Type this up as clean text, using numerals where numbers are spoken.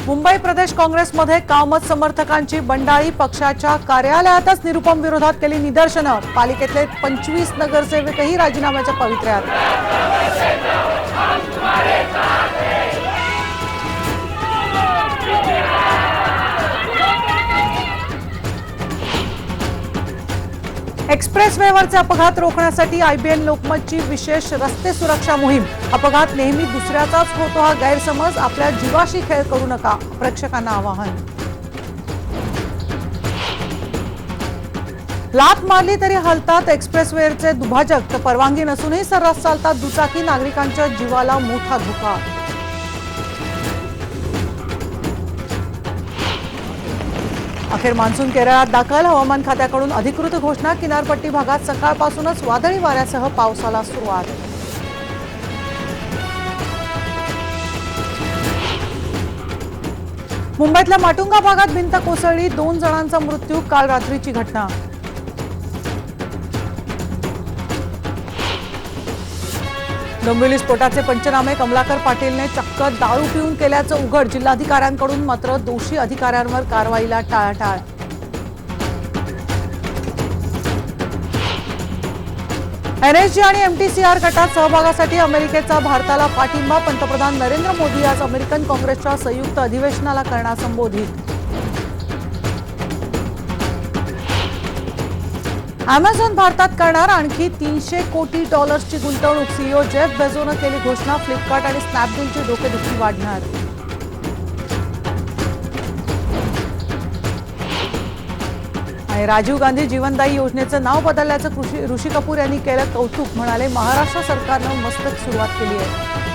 मुंबई प्रदेश काँग्रेसमध्ये कामत समर्थकांची बंडाळी, पक्षाच्या कार्यालयातच निरुपम विरोधात केली निदर्शनं। पालिकेतले 25 नगरसेवकही राजीनाम्याच्या पवित्र्यात। एक्सप्रेसवेवरचे अपघात रोखण्यासाठी आयबीएन लोकमतची विशेष रस्ते सुरक्षा मोहीम। अपघात नेहमी दुसऱ्याचाच होतो हा गैरसमज, आपल्या जीवाशी खेळ करू नका, प्रेक्षकांना आवाहन। लाथ मारली तरी हलतात एक्सप्रेसवेवरचे दुभाजक, तर परवानगी नसूनही सर्रास चालतात दुचाकी, नागरिकांच्या जीवाला मोठा धोका। अखेर मान्सून केरळात दाखल, हवामान खात्याकडून अधिकृत घोषणा। किनारपट्टी भागात सकाळपासूनच वादळी वाऱ्यासह पावसाला सुरुवात। मुंबईतल्या माटुंगा भागात भिंत कोसळली, 2 जणांचा मृत्यू, काल रात्रीची घटना। डोंबिवली स्फोटाचे पंचनामे, कमलाकर पाटीलने चक्क दारू पिऊन केल्याचं उघड। जिल्हाधिकाऱ्यांकडून मात्र दोषी अधिकाऱ्यांवर कारवाईला टाळाटाळ। एनएसजी आणि एमटीसीआर गटात सहभागासाठी अमेरिकेचा भारताला पाठिंबा। पंतप्रधान नरेंद्र मोदी आज अमेरिकन काँग्रेसच्या संयुक्त अधिवेशनाला करणार संबोधित। अमेझॉन भारतात करणार आणखी $300 कोटी ची गुंतवणूक। सीईओ जेफ बेझोनं केली घोषणा। फ्लिपकार्ट आणि स्नॅपडीलची डोकेदुखी वाढणार। आणि राजीव गांधी जीवनदायी योजनेचं नाव बदलल्याचं ऋषी कपूर यांनी केलं कौतुक। म्हणाले, महाराष्ट्र सरकारनं मस्तक सुरुवात केली आहे।